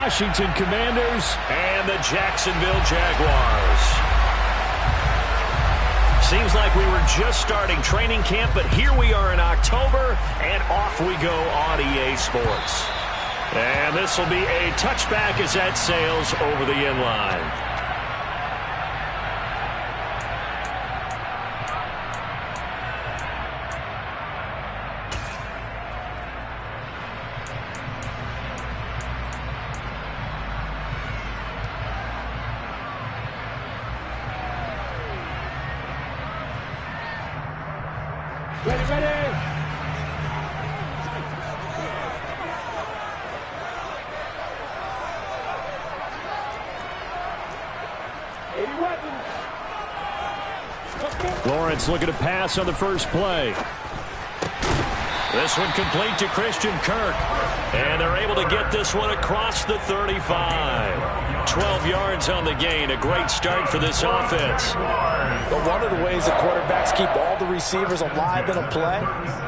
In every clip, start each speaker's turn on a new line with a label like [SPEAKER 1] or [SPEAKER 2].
[SPEAKER 1] Washington Commanders and the Jacksonville Jaguars. Seems like we were just starting training camp, but here we are in October, and off we go on EA Sports. And this will be a touchback as that sails over the end line.
[SPEAKER 2] Ready.
[SPEAKER 1] Lawrence looking to pass on the first play. This one complete to Christian Kirk. And they're able to get this one across the 35. 12 yards on the gain. A great start for this offense.
[SPEAKER 3] But one of the ways the quarterbacks keep all the receivers alive in a play,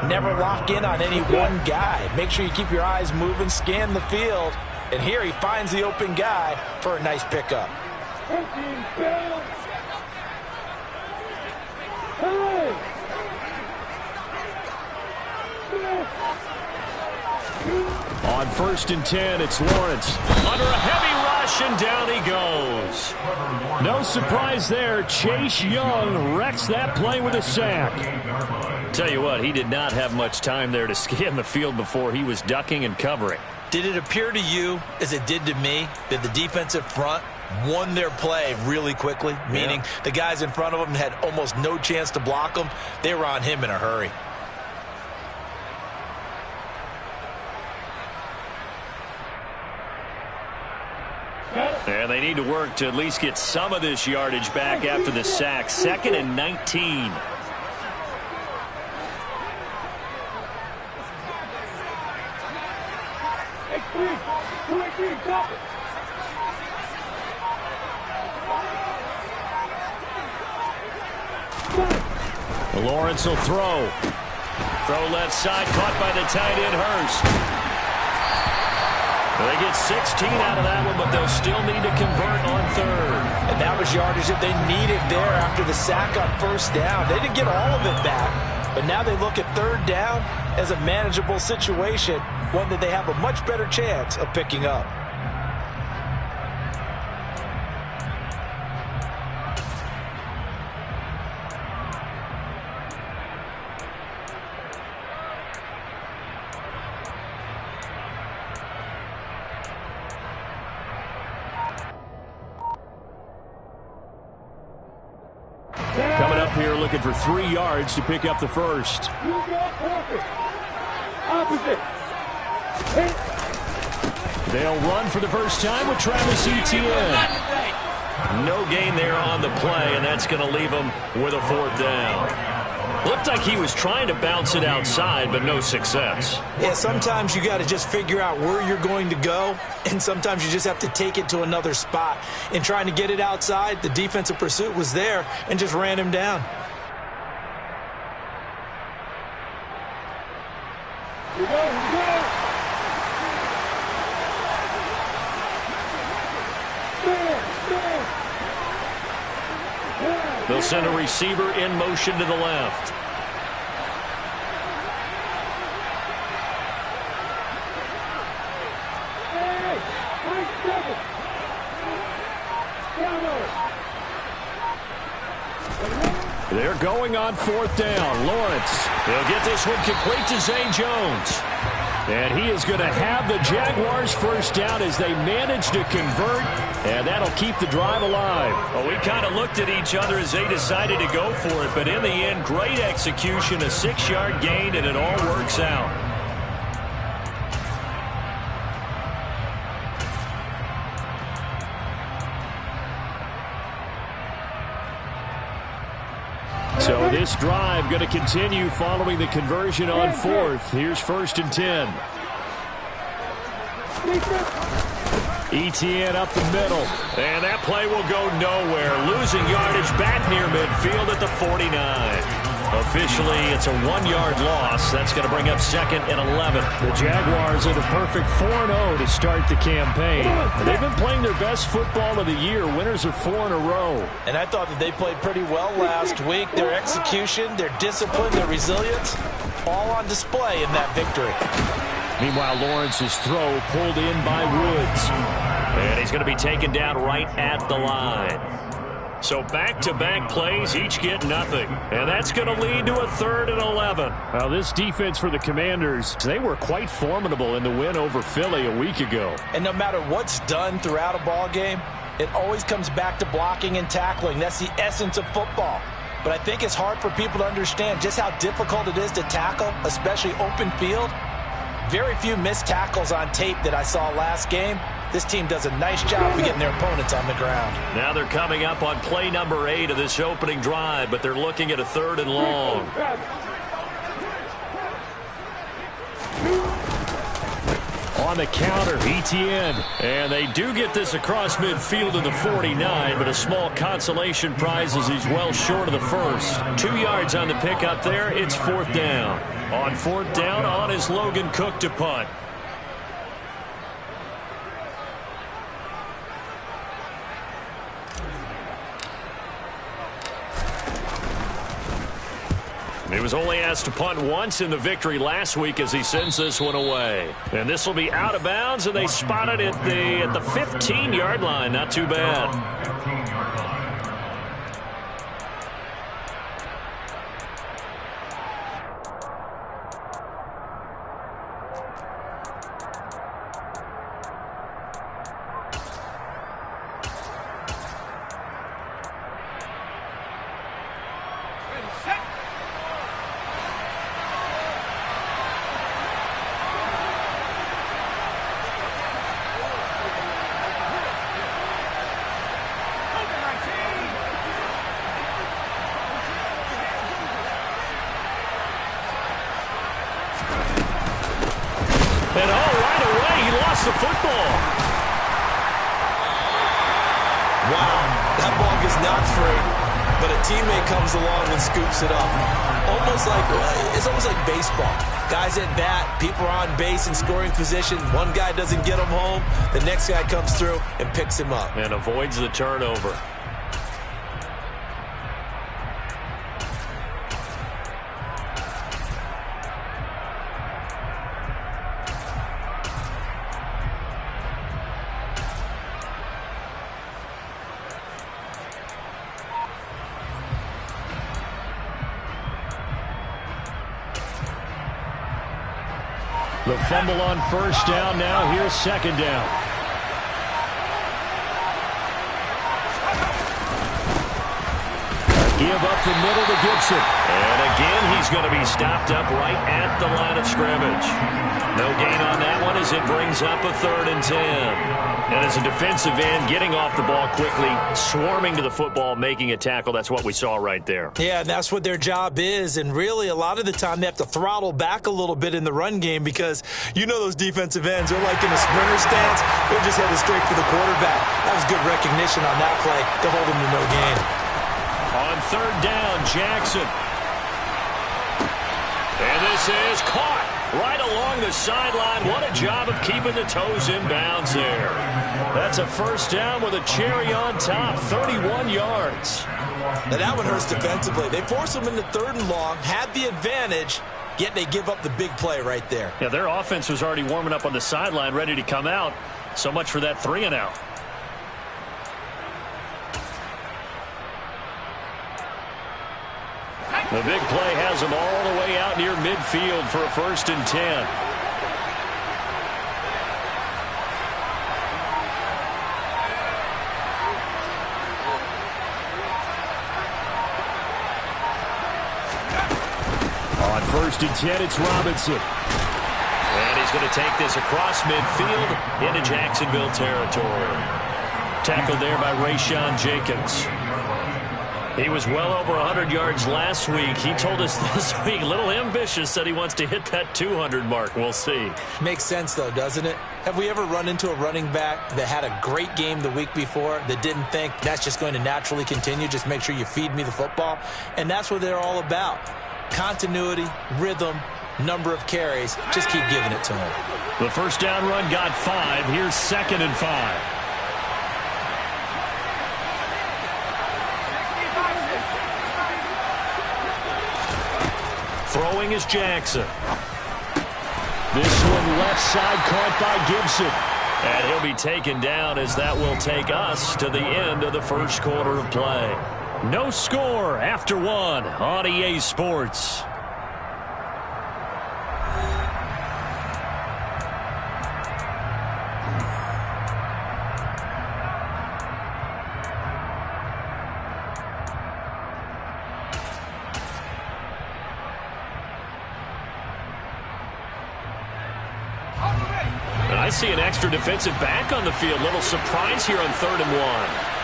[SPEAKER 3] never lock in on any one guy. Make sure you keep your eyes moving, scan the field. And here he finds the open guy for a nice pickup.
[SPEAKER 1] On 1st and 10, it's Lawrence. Under a heavy rush, and down he goes. No surprise there. Chase Young wrecks that play with a sack. Tell you what, he did not have much time there to scan the field before he was ducking and covering.
[SPEAKER 3] Did it appear to you, as it did to me, that the defensive front won their play really quickly? Meaning the guys in front of them had almost no chance to block them. They were on him in a hurry.
[SPEAKER 1] And they need to work to at least get some of this yardage back after the sack. 2nd and 19. Lawrence will throw. Throw left side, caught by the tight end Hurst. They get 16 out of that one, but they'll still need to convert on 3rd.
[SPEAKER 3] And that was yardage that they needed there after the sack on 1st down. They didn't get all of it back, but now they look at 3rd down as a manageable situation, one that they have a much better chance of picking up.
[SPEAKER 1] Coming up here looking for 3 yards to pick up the first. They'll run for the first time with Travis Etienne. No gain there on the play, and that's going to leave him with a 4th down. Looked like he was trying to bounce it outside, but no success.
[SPEAKER 3] Yeah, sometimes you got to just figure out where you're going to go, and sometimes you just have to take it to another spot. In trying to get it outside, the defensive pursuit was there and just ran him down.
[SPEAKER 1] They'll send a receiver in motion to the left. They're going on 4th down. Lawrence, he'll get this one complete to Zay Jones. And he is going to have the Jaguars' first down as they manage to convert, and that'll keep the drive alive. Well, we kind of looked at each other as they decided to go for it, but in the end, great execution, a 6-yard gain, and it all works out. So this drive going to continue following the conversion on 4th. Here's 1st and 10. Etienne up the middle. And that play will go nowhere. Losing yardage back near midfield at the 49. Well, Officially, it's a 1-yard loss. That's going to bring up 2nd and 11.
[SPEAKER 2] The Jaguars are the perfect 4-0 to start the campaign. They've been playing their best football of the year. Winners are 4 in a row.
[SPEAKER 3] And I thought that they played pretty well last week. Their execution, their discipline, their resilience, all on display in that victory.
[SPEAKER 1] Meanwhile, Lawrence's throw pulled in by Woods. And he's going to be taken down right at the line. So back-to-back plays, each get nothing. And that's going to lead to a 3rd and 11.
[SPEAKER 2] Now, this defense for the Commanders, they were quite formidable in the win over Philly a week ago.
[SPEAKER 3] And no matter what's done throughout a ball game, it always comes back to blocking and tackling. That's the essence of football. But I think it's hard for people to understand just how difficult it is to tackle, especially open field. Very few missed tackles on tape that I saw last game. This team does a nice job of getting their opponents on the ground.
[SPEAKER 1] Now they're coming up on play number 8 of this opening drive, but they're looking at a 3rd and long.
[SPEAKER 2] On the counter, ETN.
[SPEAKER 1] And they do get this across midfield to the 49, but a small consolation prize as he's well short of the first. 2 yards on the pickup there. It's 4th down. On 4th down, on is Logan Cook to punt. He was only asked to punt once in the victory last week as he sends this one away. And this will be out of bounds, and they spotted it at the 15-yard line. Not too bad. And right away, he lost the football.
[SPEAKER 4] Wow, that ball gets knocked free, but a teammate comes along and scoops it up. It's almost like baseball. Guys at bat, people are on base in scoring position. One guy doesn't get him home, the next guy comes through and picks him up.
[SPEAKER 1] And avoids the turnover.
[SPEAKER 2] The fumble on 1st down. Now here's 2nd down. Give up the middle to Gibson.
[SPEAKER 1] And again, he's going to be stopped up right at the line of scrimmage. No gain on that one as it brings up a 3rd and 10. And as a defensive end, getting off the ball quickly, swarming to the football, making a tackle. That's what we saw right there.
[SPEAKER 3] Yeah, and that's what their job is. And really, a lot of the time, they have to throttle back a little bit in the run game because you know those defensive ends are like in a sprinter stance. They're just headed straight for the quarterback. That was good recognition on that play to hold him to no gain.
[SPEAKER 1] On 3rd down, Jackson. And this is caught right along the sideline. What a job of keeping the toes in bounds there. That's a 1st down with a cherry on top, 31 yards.
[SPEAKER 3] Now that one hurts defensively. They force them into 3rd and long, had the advantage, yet they give up the big play right there.
[SPEAKER 1] Yeah, their offense was already warming up on the sideline, ready to come out. So much for that 3 and out. The big play has them all the way out near midfield for a 1st and 10.
[SPEAKER 2] On 1st and 10, it's Robinson.
[SPEAKER 1] And he's going to take this across midfield into Jacksonville territory. Tackled there by Rayshon Jenkins. He was well over 100 yards last week. He told us this week, a little ambitious, said he wants to hit that 200 mark. We'll see.
[SPEAKER 3] Makes sense, though, doesn't it? Have we ever run into a running back that had a great game the week before that didn't think that's just going to naturally continue? Just make sure you feed me the football. And that's what they're all about. continuity, rhythm, number of carries. Just keep giving it to him.
[SPEAKER 2] The first down run got 5. Here's 2nd and 5. Throwing is Jackson. This one left side caught by Gibson. And he'll be taken down as that will take us to the end of the first quarter of play. No score after 1 on EA Sports. I see an extra defensive back on the field. Little surprise here on 3rd and 1.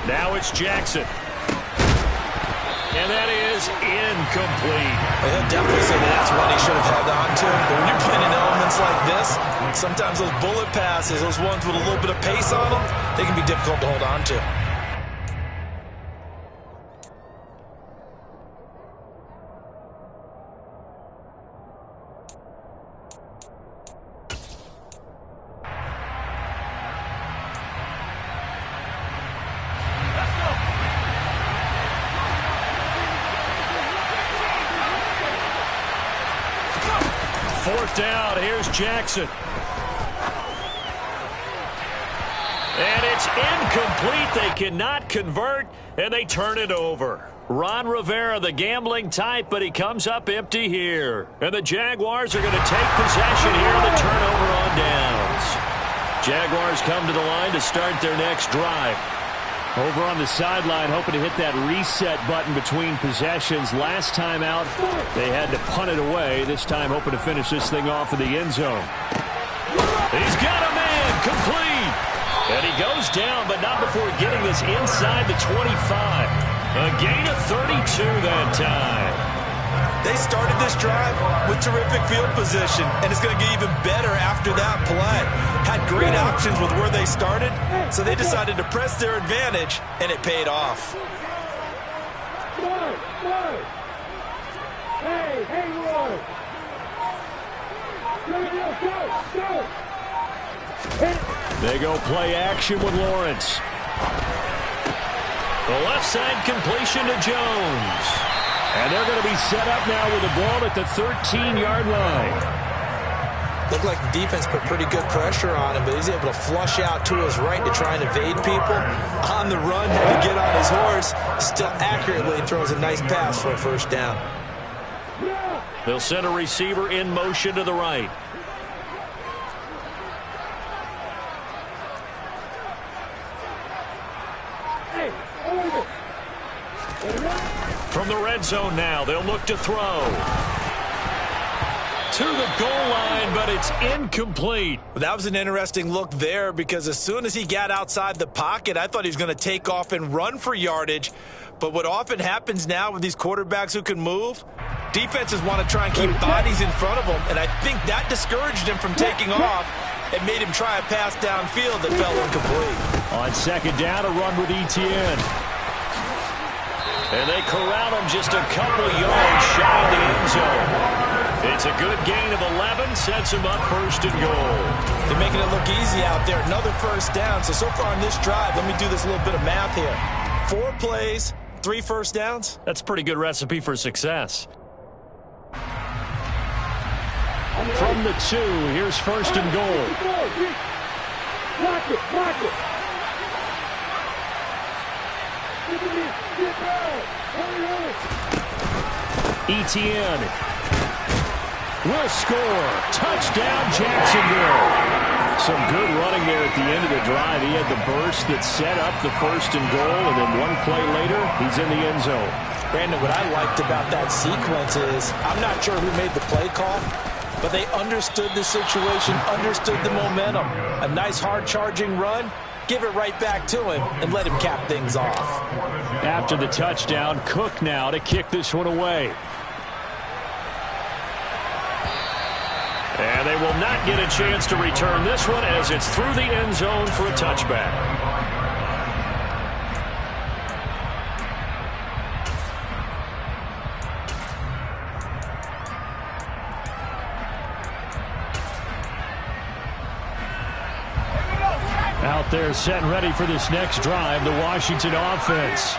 [SPEAKER 2] Now it's Jackson. And that is incomplete.
[SPEAKER 3] He'll definitely say that's one he should have held on to. But when you're playing in elements like this, sometimes those bullet passes, those ones with a little bit of pace on them, they can be difficult to hold on to.
[SPEAKER 2] Fourth down, here's Jackson. And it's incomplete. They cannot convert, and they turn it over. Ron Rivera, the gambling type, but he comes up empty here. And the Jaguars are going to take possession here on the turnover on downs. Jaguars come to the line to start their next drive. Over on the sideline, hoping to hit that reset button between possessions. Last time out, they had to punt it away. This time, hoping to finish this thing off in the end zone. He's got a man, complete. And he goes down, but not before getting this inside the 25. A gain of 32 that time.
[SPEAKER 3] They started this drive with terrific field position, and it's going to get even better after that play. Had great options with where they started, so they decided to press their advantage, and it paid off.
[SPEAKER 2] They go play action with Lawrence. The left side completion to Jones. And they're going to be set up now with the ball at the 13-yard line.
[SPEAKER 3] Looked like the defense put pretty good pressure on him, but he's able to flush out to his right to try and evade people. On the run, had to get on his horse. Still accurately throws a nice pass for a first down.
[SPEAKER 2] They'll send a receiver in motion to the right. From the red zone now, they'll look to throw. To the goal line, but it's incomplete.
[SPEAKER 3] That was an interesting look there because as soon as he got outside the pocket, I thought he was going to take off and run for yardage. But what often happens now with these quarterbacks who can move, defenses want to try and keep bodies in front of them, and I think that discouraged him from taking off and made him try a pass downfield that fell incomplete.
[SPEAKER 2] On second down, a run with Etienne. And they corral him just a couple yards shy of the end zone. It's a good gain of 11, sets him up first and goal.
[SPEAKER 3] They're making it look easy out there. Another first down. So far on this drive, let me do this little bit of math here. 4 plays, 3 first downs.
[SPEAKER 2] That's a pretty good recipe for success. From the 2, here's first and goal. Block it. Etienne will score. Touchdown, Jacksonville. Some good running there at the end of the drive. He had the burst that set up the first and goal, and then one play later, he's in the end zone.
[SPEAKER 3] Brandon, what I liked about that sequence is, I'm not sure who made the play call, but they understood the situation, understood the momentum. A nice hard-charging run. Give it right back to him and let him cap things off.
[SPEAKER 2] After the touchdown, Cook now to kick this one away. they will not get a chance to return this one as it's through the end zone for a touchback.
[SPEAKER 1] Out there set and ready for this next drive, the Washington offense.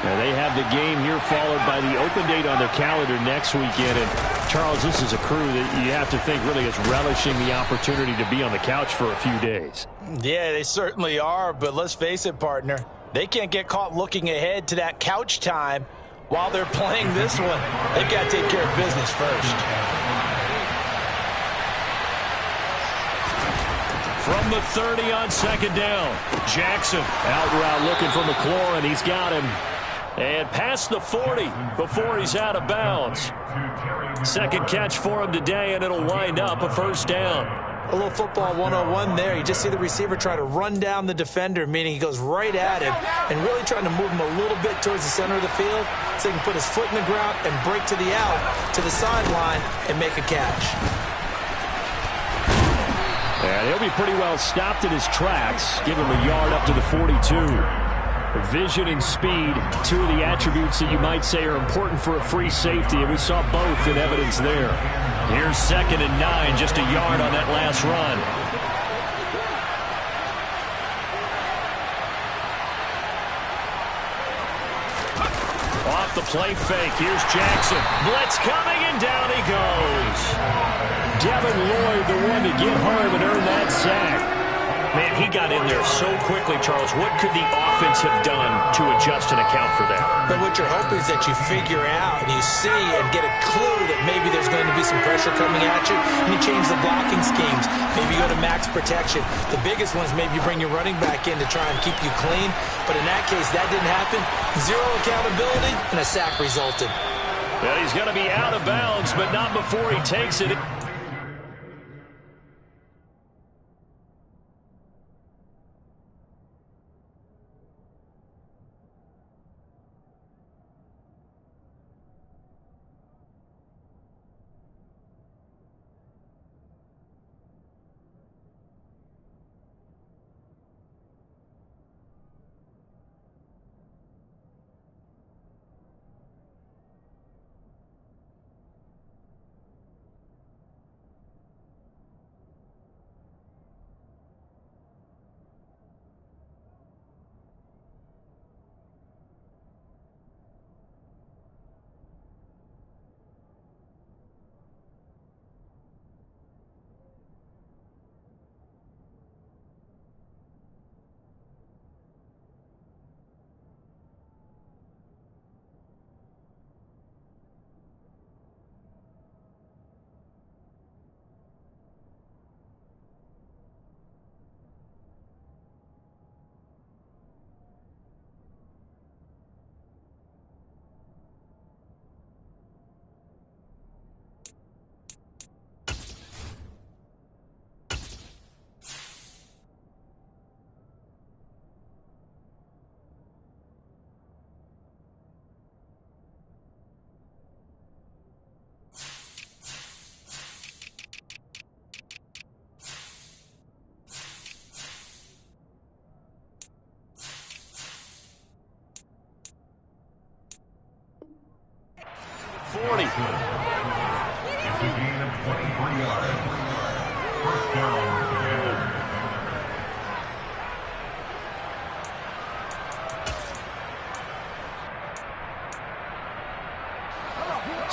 [SPEAKER 1] Now they have the game here followed by the open date on their calendar next weekend. And Charles, this is a crew that you have to think really is relishing the opportunity to be on the couch for a few days.
[SPEAKER 3] Yeah, they certainly are, but let's face it, partner. They can't get caught looking ahead to that couch time while they're playing this one. They've got to take care of business first.
[SPEAKER 2] From the 30 on second down, Jackson out route looking for McLaurin. He's got him. And past the 40 before he's out of bounds. Second catch for him today, and it'll wind up a first down.
[SPEAKER 3] A little football 101 there. You just see the receiver try to run down the defender, meaning he goes right at him and really trying to move him a little bit towards the center of the field so he can put his foot in the ground and break to the out, to the sideline, and make a catch.
[SPEAKER 1] And he'll be pretty well stopped in his tracks. Give him a yard up to the 42. Vision and speed, two of the attributes that you might say are important for a free safety, and we saw both in evidence there.
[SPEAKER 2] Here's 2nd and 9, just a yard on that last run. Off the play fake, here's Jackson. Blitz coming, and down he goes.
[SPEAKER 1] Devin Lloyd, the one to get home and earn that sack.
[SPEAKER 2] Man, he got in there so quickly, Charles. What could the offense have done to adjust and account for that?
[SPEAKER 3] But what you're hoping is that you figure out and you see and get a clue that maybe there's going to be some pressure coming at you, and you change the blocking schemes. Maybe you go to max protection. The biggest one is maybe you bring your running back in to try and keep you clean. But in that case, that didn't happen. Zero accountability, and a sack resulted.
[SPEAKER 2] Well, he's going to be out of bounds, but not before he takes it.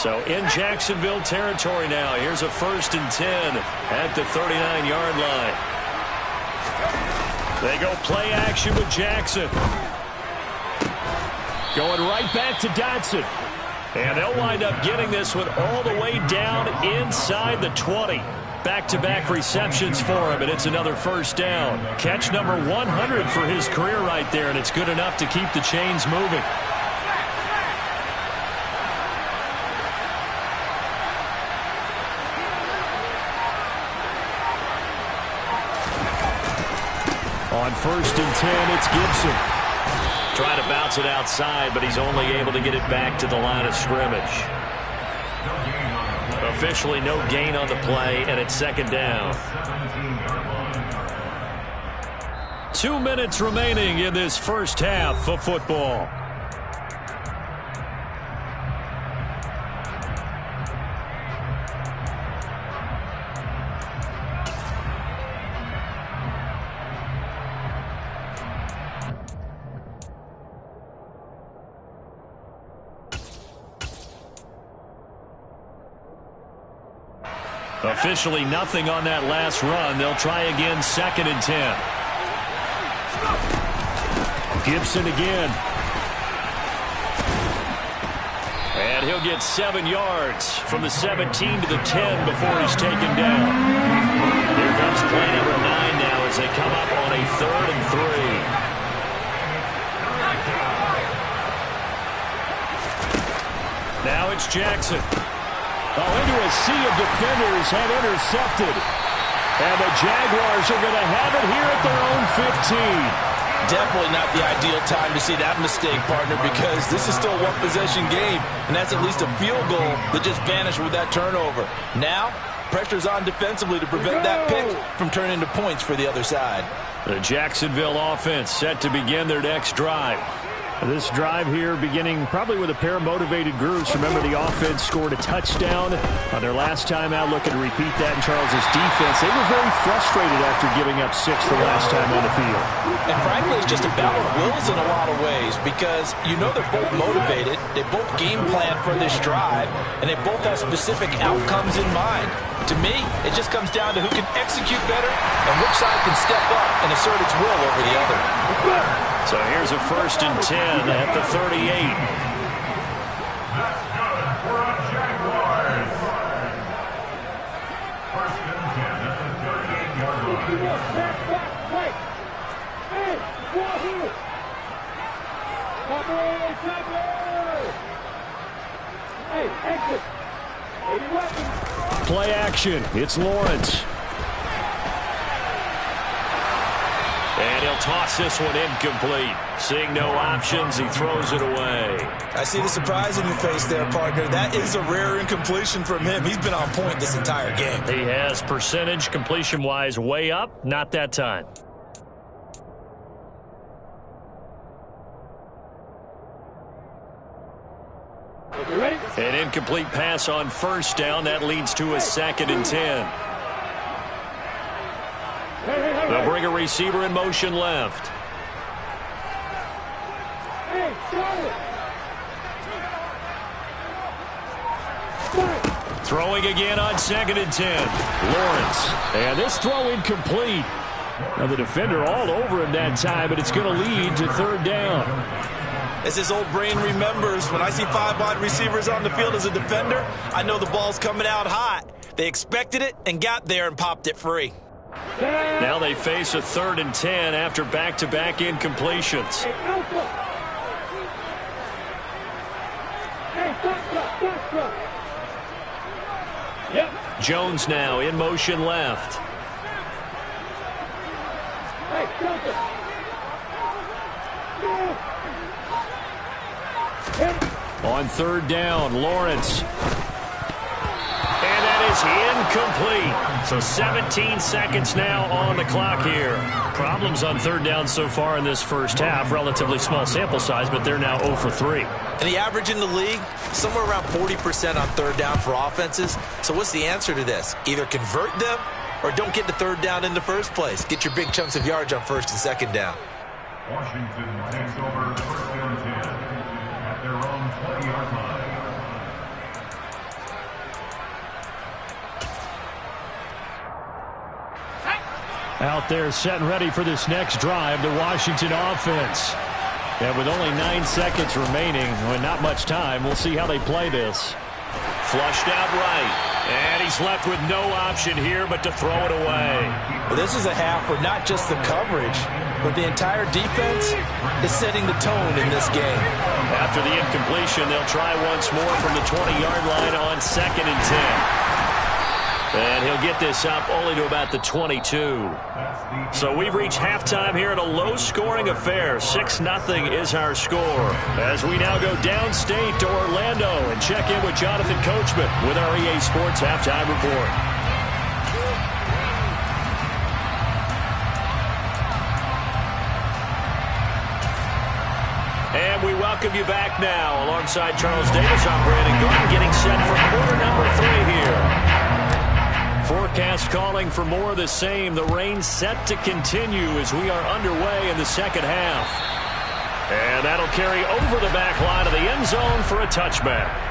[SPEAKER 2] So in Jacksonville territory now. Here's a 1st and 10 at the 39-yard line. They go play action with Jackson.
[SPEAKER 1] Going right back to Dotson.
[SPEAKER 2] And they'll wind up getting this one all the way down inside the 20. Back-to-back receptions for him, and it's another first down. Catch number 100 for his career right there, and it's good enough to keep the chains moving.
[SPEAKER 1] On 1st and 10, it's Gibson.
[SPEAKER 2] Trying to bounce it outside, but he's only able to get it back to the line of scrimmage. A Officially no gain on the play, and it's second down. 2 minutes remaining in this first half of football. Officially nothing on that last run. They'll try again, 2nd and 10. Gibson again. And he'll get 7 yards from the 17 to the 10 before he's taken down. Here comes play number 9 now as they come up on a 3rd and 3. Now it's Jackson. Into a sea of defenders and intercepted. And the Jaguars are going to have it here at their own 15.
[SPEAKER 3] Definitely not the ideal time to see that mistake, partner, because this is still a one-possession game, and that's at least a field goal that just vanished with that turnover. Now, pressure's on defensively to prevent that pick from turning into points for the other side.
[SPEAKER 2] The Jacksonville offense set to begin their next drive.
[SPEAKER 1] This drive here beginning probably with a pair of motivated groups. Remember, the offense scored a touchdown on their last time out, looking to repeat that in Charles's defense. They were very frustrated after giving up 6 the last time on the field.
[SPEAKER 3] And frankly, it's just a battle of wills in a lot of ways because you know they're both motivated, they both game plan for this drive, and they both have specific outcomes in mind. To me, it just comes down to who can execute better and which side can step up and assert its will over the other.
[SPEAKER 2] So here's a 1st and 10 at the 38.
[SPEAKER 1] Play action. It's Lawrence.
[SPEAKER 2] And he'll toss this one incomplete. Seeing no options, he throws it away.
[SPEAKER 4] I see the surprise in your face there, partner. That is a rare incompletion from him. He's been on point this entire game.
[SPEAKER 2] He has percentage completion-wise way up. Not that time. An incomplete pass on 1st down. That leads to a 2nd and 10. They'll bring a receiver in motion left. Throwing again on 2nd and 10. Lawrence.
[SPEAKER 1] And this throw incomplete. Now the defender all over him that time, but it's going to lead to 3rd down.
[SPEAKER 4] As his old brain remembers, when I see 5 wide receivers on the field as a defender, I know the ball's coming out hot. They expected it and got there and popped it free.
[SPEAKER 2] Now they face a 3rd and 10 after back-to-back incompletions. Jones now in motion left. On 3rd down, Lawrence. And that is incomplete. So 17 seconds now on the clock here. Problems on 3rd down so far in this first half. Relatively small sample size, but they're now 0 for 3.
[SPEAKER 4] And the average in the league, somewhere around 40% on 3rd down for offenses. So what's the answer to this? Either convert them or don't get the 3rd down in the first place. Get your big chunks of yards on 1st and 2nd down.
[SPEAKER 5] Washington takes over 1st and 10 at their own 20-yard line.
[SPEAKER 1] Out there setting ready for this next drive, the Washington offense. And with only 9 seconds remaining, with not much time, we'll see how they play this.
[SPEAKER 2] Flushed out right. And he's left with no option here but to throw it away.
[SPEAKER 3] Well, this is a half where not just the coverage, but the entire defense is setting the tone in this game.
[SPEAKER 2] After the incompletion, they'll try once more from the 20-yard line on 2nd and 10. And he'll get this up only to about the 22. So we've reached halftime here in a low-scoring affair. 6-0 is our score. As we now go downstate to Orlando and check in with Jonathan Coachman with our EA Sports Halftime Report. And we welcome you back now. Alongside Charles Davis, I'm Brandon Gordon, getting set for quarter number 3 here. Forecast calling for more of the same. The rain set to continue as we are underway in the second half. And that'll carry over the back line of the end zone for a touchback.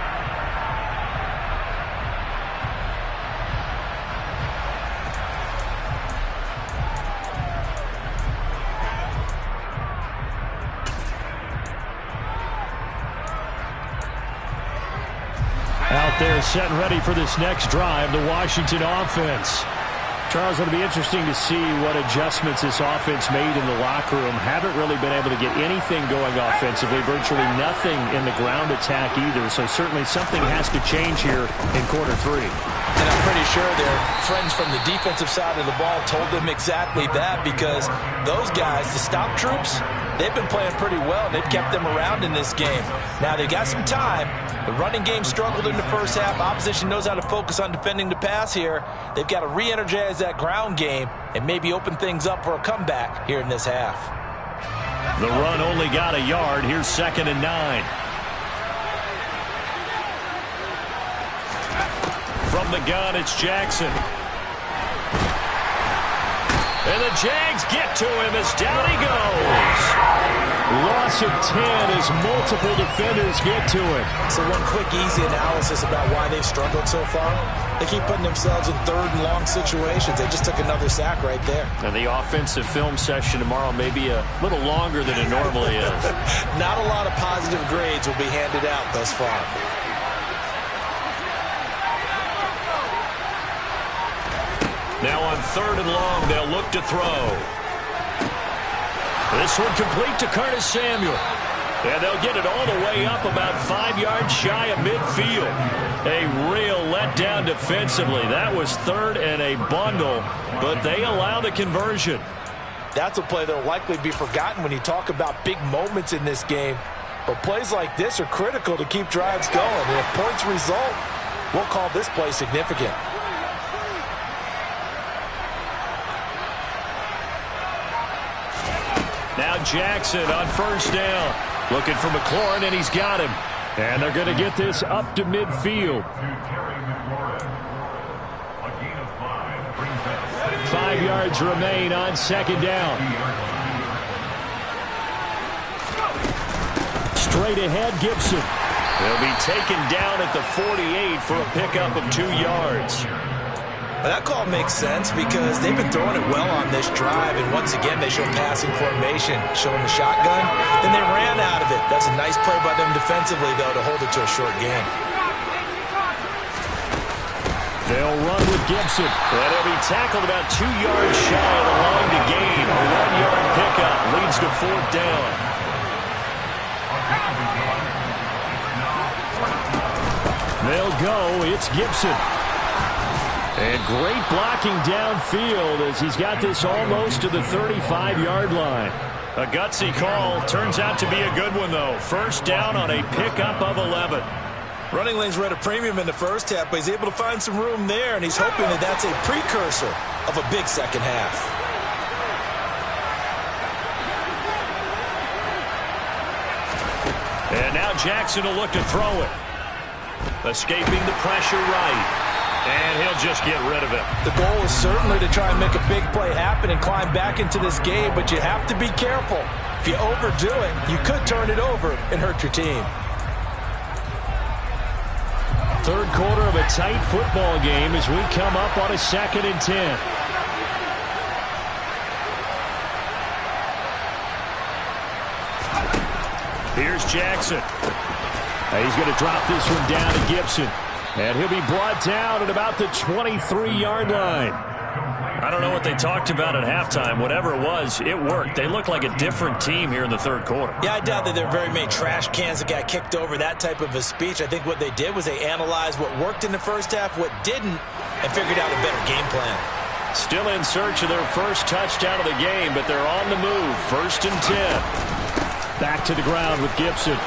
[SPEAKER 1] Out there set and ready for this next drive, the Washington offense. Charles, it'll be interesting to see what adjustments this offense made in the locker room. Haven't really been able to get anything going offensively, virtually nothing in the ground attack either. So certainly something has to change here in quarter 3.
[SPEAKER 3] And I'm pretty sure their friends from the defensive side of the ball told them exactly that, because those guys, the stop troops, they've been playing pretty well. They've kept them around in this game. Now they got some time. The running game struggled in the first half. Opposition knows how to focus on defending the pass here. They've got to re-energize that ground game and maybe open things up for a comeback here in this half.
[SPEAKER 2] The run only got a yard. Here's 2nd and 9. From the gun, it's Jackson. And the Jags get to him as down he goes.
[SPEAKER 1] Loss of 10 as multiple defenders get to him.
[SPEAKER 3] So one quick, easy analysis about why they've struggled so far. They keep putting themselves in 3rd and long situations. They just took another sack right there.
[SPEAKER 2] And the offensive film session tomorrow may be a little longer than it normally is.
[SPEAKER 3] Not a lot of positive grades will be handed out thus far.
[SPEAKER 2] Now on 3rd and long, they'll look to throw. This one complete to Curtis Samuel. And they'll get it all the way up about 5 yards shy of midfield. A real letdown defensively. That was 3rd and a bundle, but they allow the conversion.
[SPEAKER 3] That's a play that will likely be forgotten when you talk about big moments in this game. But plays like this are critical to keep drives going. And if points result, we'll call this play significant.
[SPEAKER 2] Now Jackson on 1st down. Looking for McLaurin, and he's got him.
[SPEAKER 1] And they're going to get this up to midfield. 5 yards remain on 2nd down. Straight ahead, Gibson.
[SPEAKER 2] He'll be taken down at the 48 for a pickup of 2 yards.
[SPEAKER 3] Well, that call makes sense because they've been throwing it well on this drive, and once again they show passing formation, showing the shotgun. Then they ran out of it. That's a nice play by them defensively, though, to hold it to a short game.
[SPEAKER 1] They'll run with Gibson.
[SPEAKER 2] And he'll be tackled about 2 yards shy of the line to gain. A 1-yard pickup leads to 4th down.
[SPEAKER 1] They'll go. It's Gibson. And great blocking downfield as he's got this almost to the 35-yard line.
[SPEAKER 2] A gutsy call. Turns out to be a good one, though. 1st down on a pickup of 11.
[SPEAKER 3] Running lanes were at a premium in the first half, but he's able to find some room there, and he's hoping that that's a precursor of a big second half.
[SPEAKER 2] And now Jackson will look to throw it. Escaping the pressure right. And he'll just get rid of it.
[SPEAKER 3] The goal is certainly to try and make a big play happen and climb back into this game, but you have to be careful. If you overdo it, you could turn it over and hurt your team.
[SPEAKER 1] 3rd quarter of a tight football game as we come up on a 2nd and 10.
[SPEAKER 2] Here's Jackson.
[SPEAKER 1] He's going to drop this one down to Gibson. And he'll be brought down at about the 23-yard line.
[SPEAKER 2] I don't know what they talked about at halftime. Whatever it was, it worked. They looked like a different team here in the third quarter.
[SPEAKER 4] Yeah, I doubt that there are very many trash cans that got kicked over, that type of a speech. I think what they did was they analyzed what worked in the first half, what didn't, and figured out a better game plan.
[SPEAKER 2] Still in search of their first touchdown of the game, but they're on the move. 1st and 10.
[SPEAKER 1] Back to the ground with Gibson.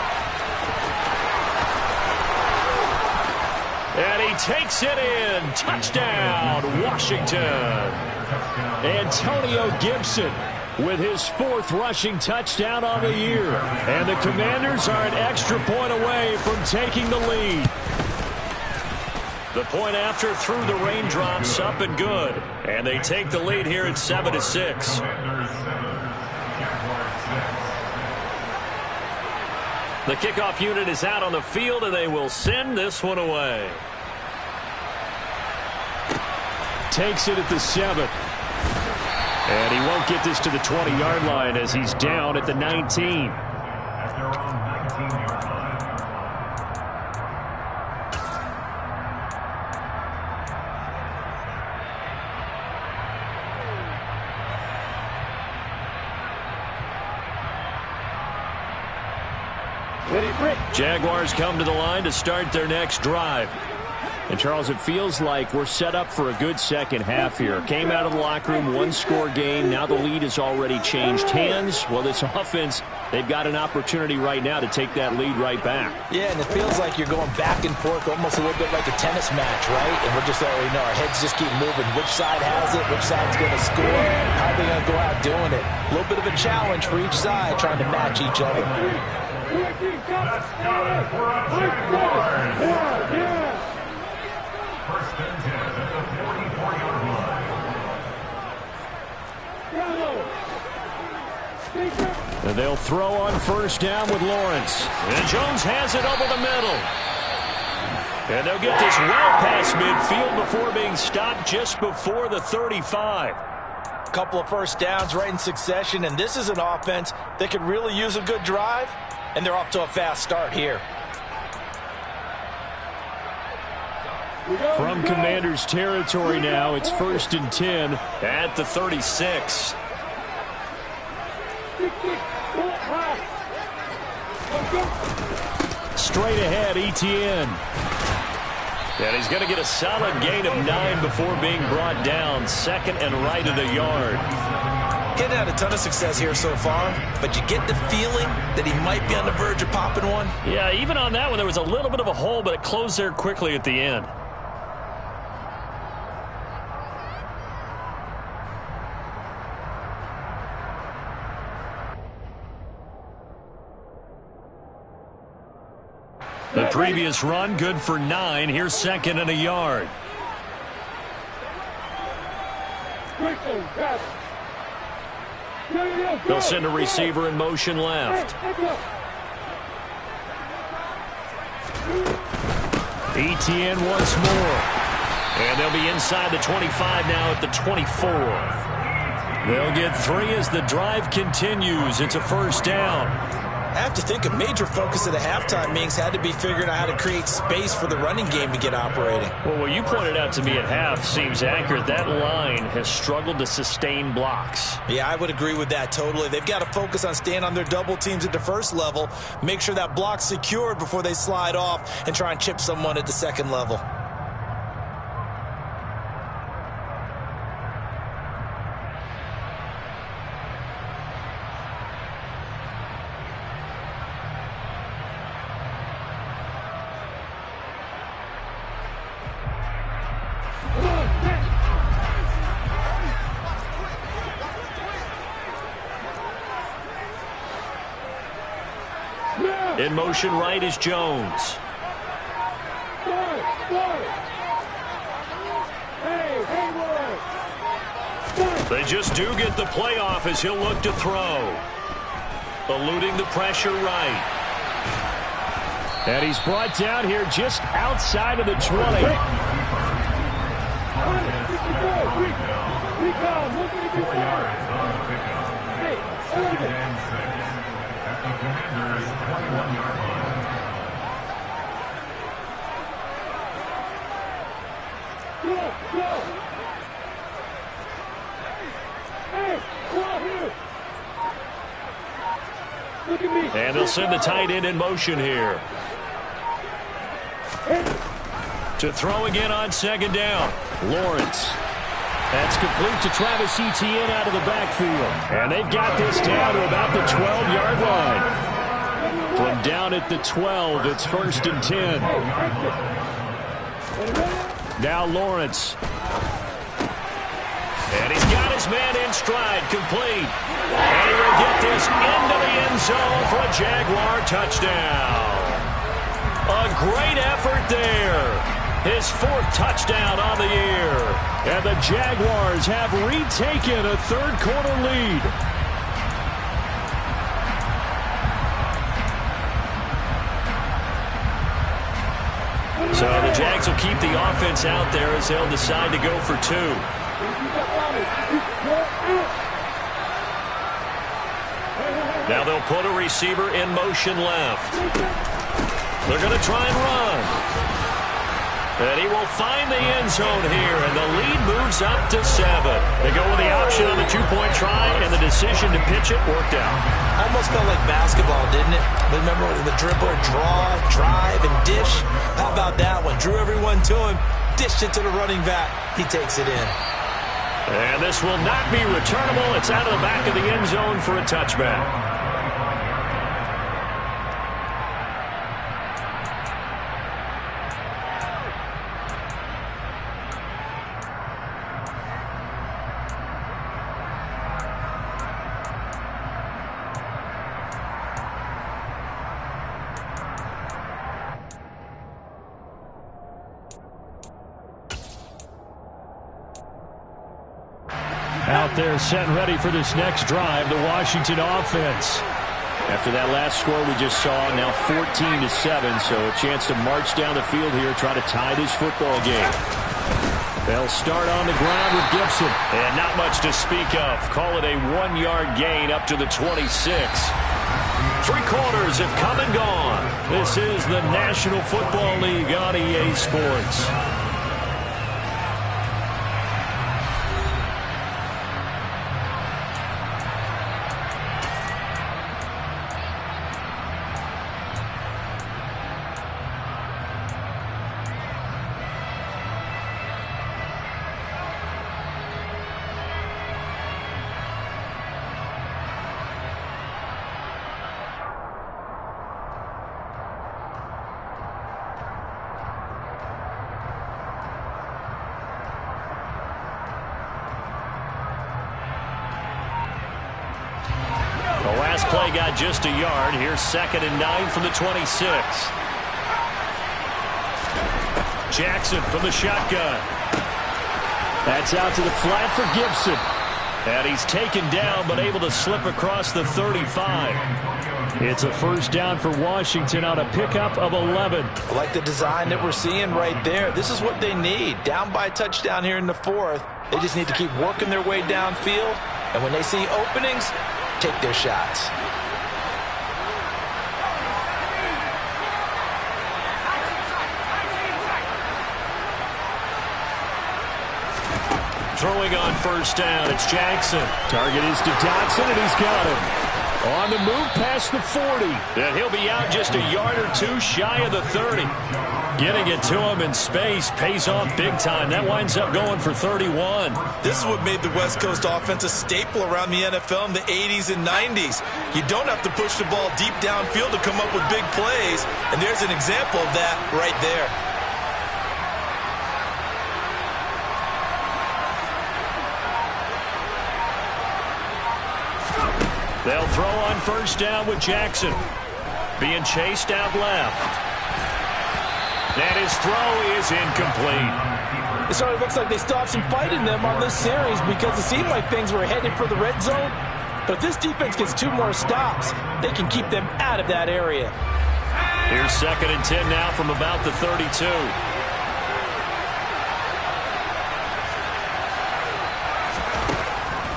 [SPEAKER 2] And he takes it in. Touchdown, Washington.
[SPEAKER 1] Antonio Gibson with his 4th rushing touchdown on the year. And the Commanders are an extra point away from taking the lead.
[SPEAKER 2] The point after through the raindrops, up and good. And they take the lead here at 7-6. The kickoff unit is out on the field, and they will send this one away.
[SPEAKER 1] Takes it at the 7. And he won't get this to the 20-yard line as he's down at the 19.
[SPEAKER 2] Jaguars come to the line to start their next drive.
[SPEAKER 1] And, Charles, it feels like we're set up for a good second half here. Came out of the locker room, 1-score game. Now the lead has already changed hands. Well, this offense, they've got an opportunity right now to take that lead right back.
[SPEAKER 3] Yeah, and it feels like you're going back and forth, almost a little bit like a tennis match, right? And we're just already know our heads just keep moving. Which side has it? Which side's going to score? How are they going to go out doing it? A little bit of a challenge for each side, trying to match each other.
[SPEAKER 5] That's good for a Jaguars. 1st and 10 at the 44-yard line.
[SPEAKER 1] And they'll throw on 1st down with Lawrence.
[SPEAKER 2] And Jones has it over the middle. And they'll get this well past midfield before being stopped just before the 35.
[SPEAKER 3] A couple of 1st downs right in succession, and this is an offense that could really use a good drive, and they're off to a fast start here.
[SPEAKER 1] From Commanders territory now, it's 1st and 10
[SPEAKER 2] at the 36.
[SPEAKER 1] Straight ahead, Etienne.
[SPEAKER 2] And he's going to get a solid gain of 9 before being brought down. 2nd and right at a yard.
[SPEAKER 4] Getting had a ton of success here so far, but you get the feeling that he might be on the verge of popping one.
[SPEAKER 2] Yeah, even on that one, there was a little bit of a hole, but it closed there quickly at the end. The previous run, good for 9. Here's 2nd and a yard. They'll send a receiver in motion left.
[SPEAKER 1] Etienne once more.
[SPEAKER 2] And they'll be inside the 25 now at the 24. They'll get 3 as the drive continues. It's a 1st down.
[SPEAKER 4] I have to think a major focus of the halftime meetings had to be figuring out how to create space for the running game to get operating.
[SPEAKER 2] Well, what you pointed out to me at half seems accurate. That line has struggled to sustain blocks.
[SPEAKER 4] Yeah, I would agree with that totally. They've got to focus on staying on their double teams at the 1st level, make sure that block's secured before they slide off and try and chip someone at the 2nd level.
[SPEAKER 2] In motion right is Jones. They just do get the playoff as he'll look to throw. Eluding the pressure right.
[SPEAKER 1] And he's brought down here just outside of the 20.
[SPEAKER 2] And they'll send the tight end in motion here. To throw again on second down.
[SPEAKER 1] Lawrence. That's complete to Travis Etienne out of the backfield. And they've got this down to about the 12-yard line. From down at the 12, it's 1st and 10. Now Lawrence.
[SPEAKER 2] And he's got his man in stride, complete. And he will get this into the end zone for a Jaguar touchdown. A great effort there. His 4th touchdown on the year.
[SPEAKER 1] And the Jaguars have retaken a third-quarter lead.
[SPEAKER 2] So the Jags will keep the offense out there as they'll decide to go for 2. Now they'll put a receiver in motion left. They're going to try and run. And he will find the end zone here, and the lead moves up to 7. They go with the option on the 2-point try, and the decision to pitch it worked out.
[SPEAKER 4] Almost felt like basketball, didn't it? Remember the dribbler, draw, drive, and dish? How about that one? Drew everyone to him, dished it to the running back. He takes it in.
[SPEAKER 2] And this will not be returnable. It's out of the back of the end zone for a touchback.
[SPEAKER 1] Out there set and ready for this next drive, the Washington offense. After that last score we just saw, now 14-7, so a chance to march down the field here, try to tie this football game. They'll start on the ground with Gibson.
[SPEAKER 2] And not much to speak of. Call it a 1-yard gain up to the 26. 3 quarters have come and gone. This is the National Football League on EA Sports. The last play got just a yard. Here's 2nd and 9 from the 26. Jackson from the shotgun.
[SPEAKER 1] That's out to the flat for Gibson.
[SPEAKER 2] And he's taken down but able to slip across the 35.
[SPEAKER 1] It's a 1st down for Washington on a pickup of 11.
[SPEAKER 3] I like the design that we're seeing right there. This is what they need. Down by a touchdown here in the 4th. They just need to keep working their way downfield. And when they see openings, take their shots.
[SPEAKER 2] Throwing on 1st down, it's Jackson.
[SPEAKER 1] Target is to Dotson, and he's got him. On the move past the 40.
[SPEAKER 2] And he'll be out just a yard or 2 shy of the 30. Getting it to him in space pays off big time. That winds up going for 31.
[SPEAKER 4] This is what made the West Coast offense a staple around the NFL in the 80s and 90s. You don't have to push the ball deep downfield to come up with big plays, and there's an example of that right there.
[SPEAKER 2] They'll throw on 1st down with Jackson. Being chased out left. And his throw is incomplete.
[SPEAKER 3] So it looks like they still have some fight in them on this series because it seemed like things were headed for the red zone. But if this defense gets 2 more stops, they can keep them out of that area.
[SPEAKER 2] Here's 2nd and 10 now from about the 32.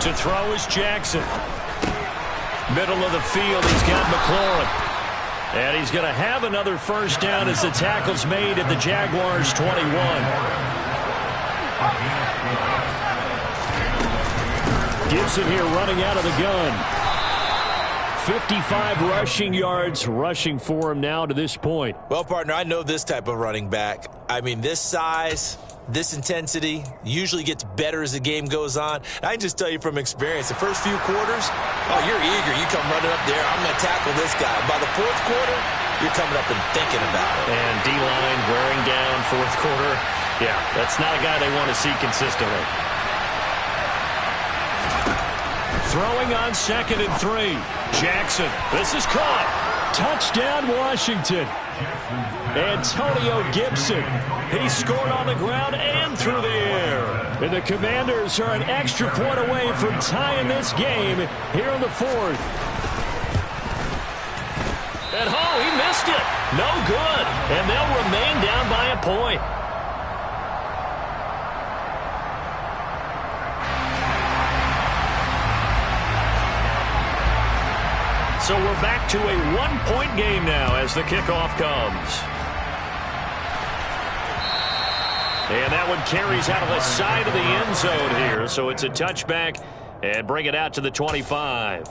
[SPEAKER 2] To throw is Jackson. Middle of the field, he's got McLaurin. And he's going to have another 1st down as the tackle's made at the Jaguars' 21.
[SPEAKER 1] Gibson here running out of the gun. 55 rushing yards rushing for him now to this point.
[SPEAKER 4] Well, partner, I know this type of running back. I mean, this size, this intensity usually gets better as the game goes on. And I can just tell you from experience, the first few quarters, oh, you're eager. You come running up there. I'm going to tackle this guy. By the fourth quarter, you're coming up and thinking about it.
[SPEAKER 2] And D-line wearing down fourth quarter. Yeah, that's not a guy they want to see consistently.
[SPEAKER 1] Throwing on 2nd and 3. Jackson. This is caught. Touchdown, Washington. Antonio Gibson. He scored on the ground and through the air. And the Commanders are an extra point away from tying this game here in the 4th.
[SPEAKER 2] And he missed it. No good. And they'll remain down by a point. So we're back to a one-point game now as the kickoff comes. And that one carries out of the side of the end zone here. So it's a touchback and bring it out to the 25.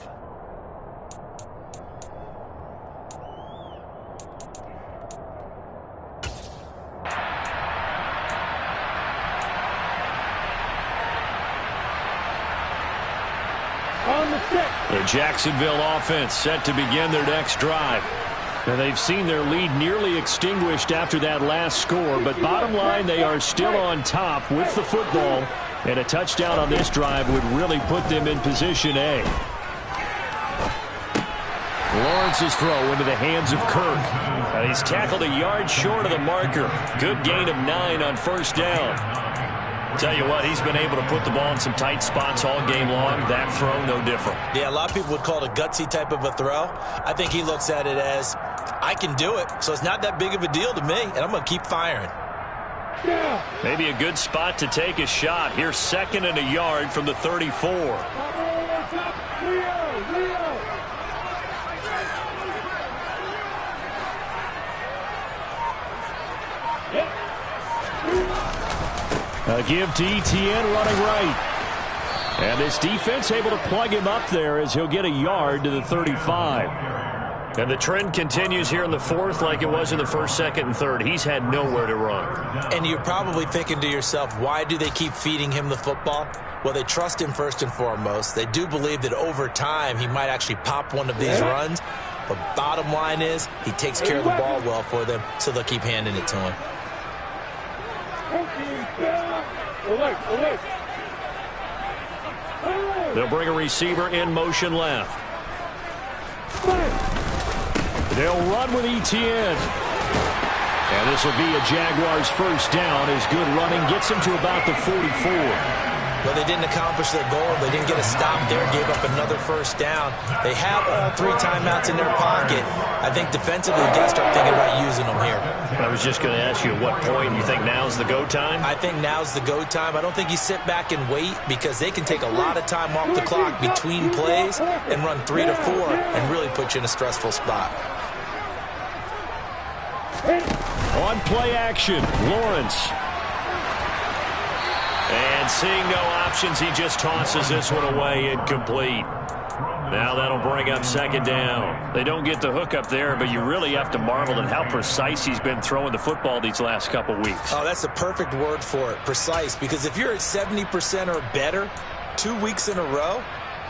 [SPEAKER 2] The Jacksonville offense set to begin their next drive. Now they've seen their lead nearly extinguished after that last score, but bottom line, they are still on top with the football, and a touchdown on this drive would really put them in position A. Lawrence's throw into the hands of Kirk. And he's tackled a yard short of the marker. Good gain of 9 on first down. Tell you what, he's been able to put the ball in some tight spots all game long. That throw, no different.
[SPEAKER 4] Yeah, a lot of people would call it a gutsy type of a throw. I think he looks at it as, I can do it, so it's not that big of a deal to me, and I'm going to keep firing.
[SPEAKER 2] Maybe a good spot to take a shot. Here's 2nd and a yard from the 34.
[SPEAKER 1] A give to Etienne running right. And this defense able to plug him up there as he'll get a yard to the 35.
[SPEAKER 2] And the trend continues here in the 4th like it was in the 1st, 2nd, and 3rd. He's had nowhere to run.
[SPEAKER 4] And you're probably thinking to yourself, why do they keep feeding him the football? Well, they trust him first and foremost. They do believe that over time he might actually pop one of these runs. But bottom line is he takes care of the ball well for them, so they'll keep handing it to him.
[SPEAKER 2] They'll bring a receiver in motion left.
[SPEAKER 1] They'll run with Etienne. And this will be a Jaguars first down as good running gets them to about the 44.
[SPEAKER 4] Well, they didn't accomplish their goal. They didn't get a stop there, gave up another first down. They have all 3 timeouts in their pocket. I think defensively, you got to start thinking about using them here.
[SPEAKER 2] I was just going to ask you at what point you think now's the go time?
[SPEAKER 4] I think now's the go time. I don't think you sit back and wait because they can take a lot of time off the clock between plays and run 3 to 4 and really put you in a stressful spot.
[SPEAKER 1] On play action, Lawrence.
[SPEAKER 2] And seeing no options, he just tosses this one away, incomplete. Now that'll bring up 2nd down. They don't get the hook up there, but you really have to marvel at how precise he's been throwing the football these last couple weeks.
[SPEAKER 4] Oh, that's the perfect word for it, precise, because if you're at 70% or better 2 weeks in a row,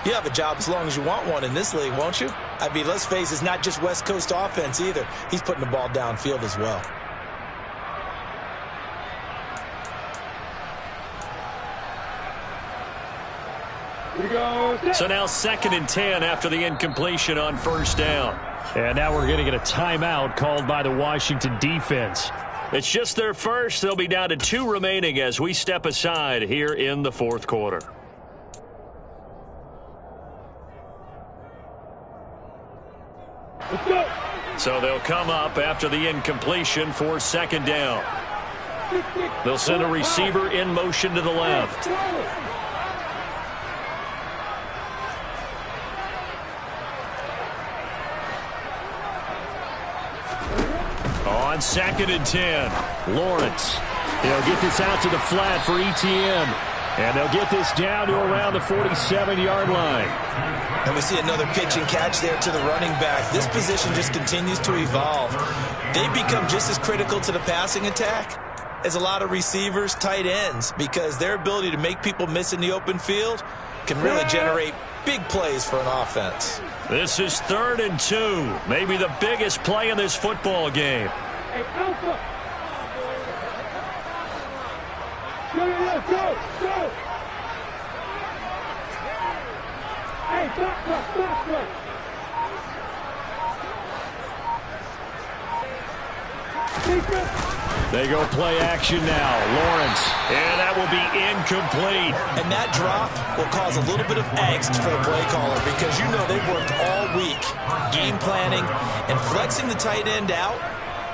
[SPEAKER 4] you have a job as long as you want one in this league, won't you? I mean, let's face it, it's not just West Coast offense either. He's putting the ball downfield as well.
[SPEAKER 2] So now 2nd and 10 after the incompletion on first down.
[SPEAKER 1] And now we're going to get a timeout called by the Washington defense.
[SPEAKER 2] It's just their first. They'll be down to 2 remaining as we step aside here in the 4th quarter. So they'll come up after the incompletion for 2nd down. They'll send a receiver in motion to the left. On 2nd and 10, Lawrence. He'll get this out to the flat for Etienne.
[SPEAKER 1] And they'll get this down to around the 47-yard line.
[SPEAKER 4] And we see another pitch and catch there to the running back. This position just continues to evolve. They become just as critical to the passing attack as a lot of receivers, tight ends, because their ability to make people miss in the open field can really generate big plays for an offense.
[SPEAKER 2] This is 3rd and 2. Maybe the biggest play in this football game.
[SPEAKER 5] Hey, Alpha! Go! Hey, back.
[SPEAKER 1] They go play action now. Lawrence.
[SPEAKER 2] And that will be incomplete.
[SPEAKER 4] And that drop will cause a little bit of angst for the play caller because you know they've worked all week game planning and flexing the tight end out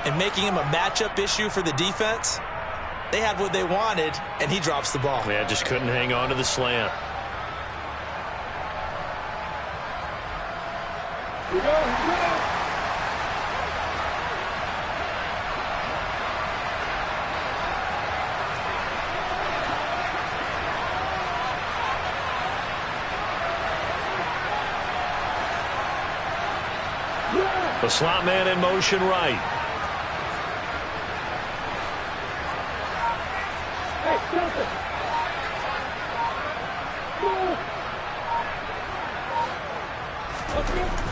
[SPEAKER 4] and making him a matchup issue for the defense. They had what they wanted, and he drops the ball.
[SPEAKER 2] Yeah, just couldn't hang on to the slant. The slot man in motion right.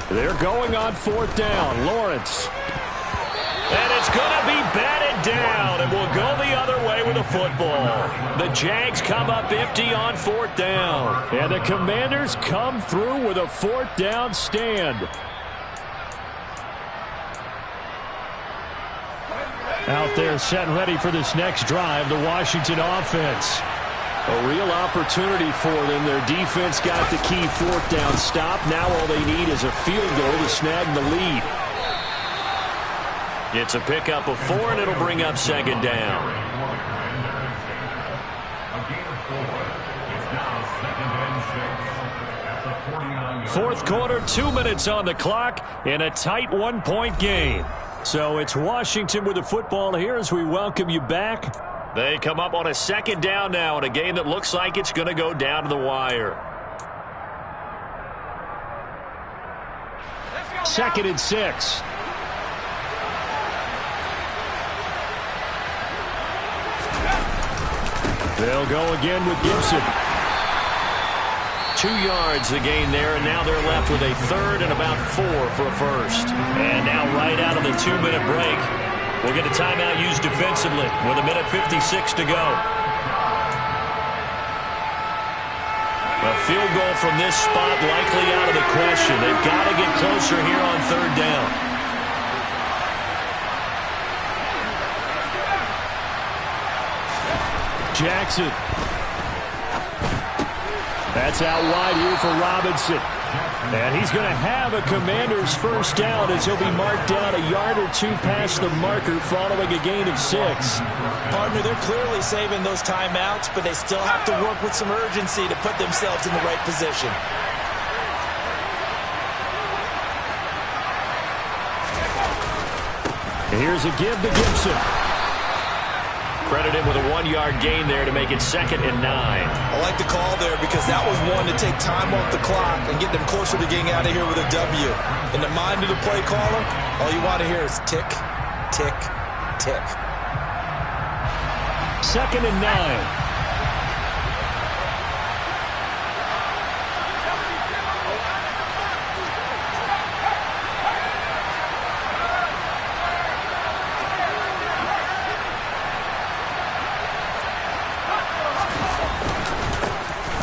[SPEAKER 1] They're going on 4th down. Lawrence.
[SPEAKER 2] And it's going to be batted down, and we'll go the other way with the football. The Jags come up empty on 4th down.
[SPEAKER 1] And the Commanders come through with a 4th down stand. Out there set and ready for this next drive, the Washington offense. A real opportunity for them. Their defense got the key 4th down stop. Now all they need is a field goal to snag the lead.
[SPEAKER 2] It's a pickup of 4, and it'll bring up 2nd down.
[SPEAKER 5] A gain of 4. It's now 2nd and 6 at the 49-yard.
[SPEAKER 1] 4th quarter, 2 minutes on the clock in a tight 1-point game. So it's Washington with the football here as we welcome you back.
[SPEAKER 2] They come up on a 2nd down now in a game that looks like it's going to go down to the wire.
[SPEAKER 1] 2nd and 6. They'll go again with Gibson.
[SPEAKER 2] 2 yards the gain there, and now they're left with a 3rd and about 4 for a first. And now right out of the 2-minute break, we'll get a timeout used defensively with 1:56 to go. A field goal from this spot likely out of the question. They've got to get closer here on 3rd down.
[SPEAKER 1] Jackson. That's out wide here for Robinson. And he's going to have a Commander's first down as he'll be marked down a yard or 2 past the marker following a gain of 6.
[SPEAKER 4] Partner, they're clearly saving those timeouts, but they still have to work with some urgency to put themselves in the right position.
[SPEAKER 1] Here's a give to Gibson.
[SPEAKER 2] Credit him with a 1-yard gain there to make it 2nd and 9.
[SPEAKER 4] I like the call there because that was one to take time off the clock and get them closer to getting out of here with a W. In the mind of the play caller, all you want to hear is tick, tick, tick.
[SPEAKER 1] 2nd and 9.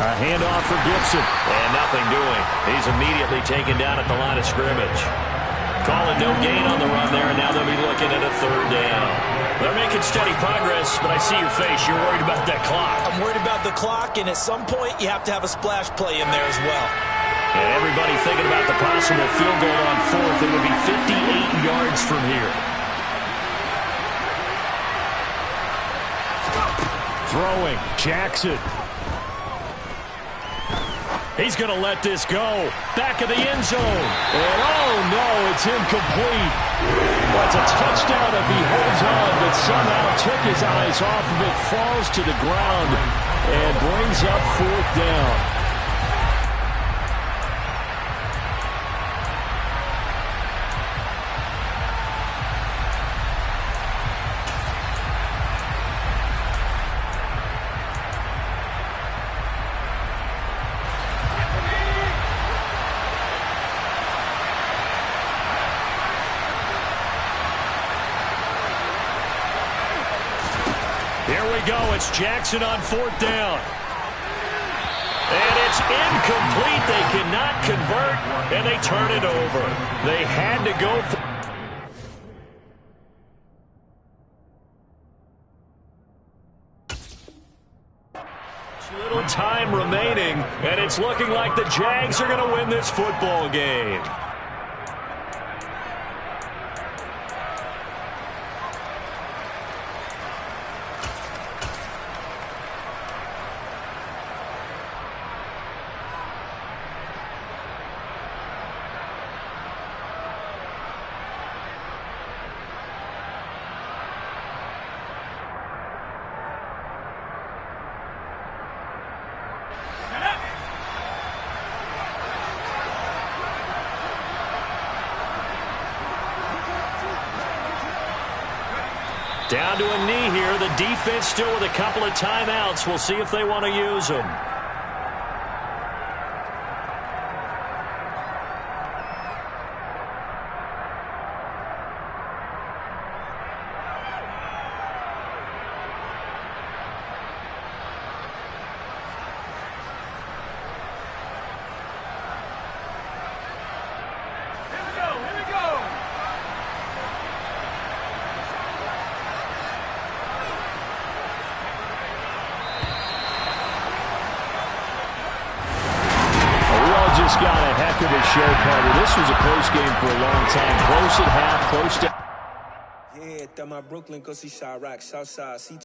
[SPEAKER 1] A handoff for Gibson.
[SPEAKER 2] And nothing doing. He's immediately taken down at the line of scrimmage. Calling no gain on the run there, and now they'll be looking at a 3rd down. They're making steady progress, but I see your face. You're worried about that clock.
[SPEAKER 4] I'm worried about the clock, and at some point, you have to have a splash play in there as well.
[SPEAKER 2] And everybody thinking about the possible field goal on 4th. It would be 58 yards from here.
[SPEAKER 1] Throwing, Jackson. He's going to let this go. Back of the end zone. And oh no, it's incomplete. Well, it's a touchdown if he holds on, but somehow took his eyes off of it, falls to the ground, and brings up 4th down. Here we go. It's Jackson on 4th down. And it's incomplete. They cannot convert, and they turn it over. They had to go for little time remaining, and it's looking like the Jags are going to win this football game. Down to a knee here. The defense still with a couple of timeouts. We'll see if they want to use them. Got a heck of a show, Carter. This was a close game for a long time. Close at half, close to...
[SPEAKER 6] Yeah, that my Brooklyn, go see Chirac, Southside,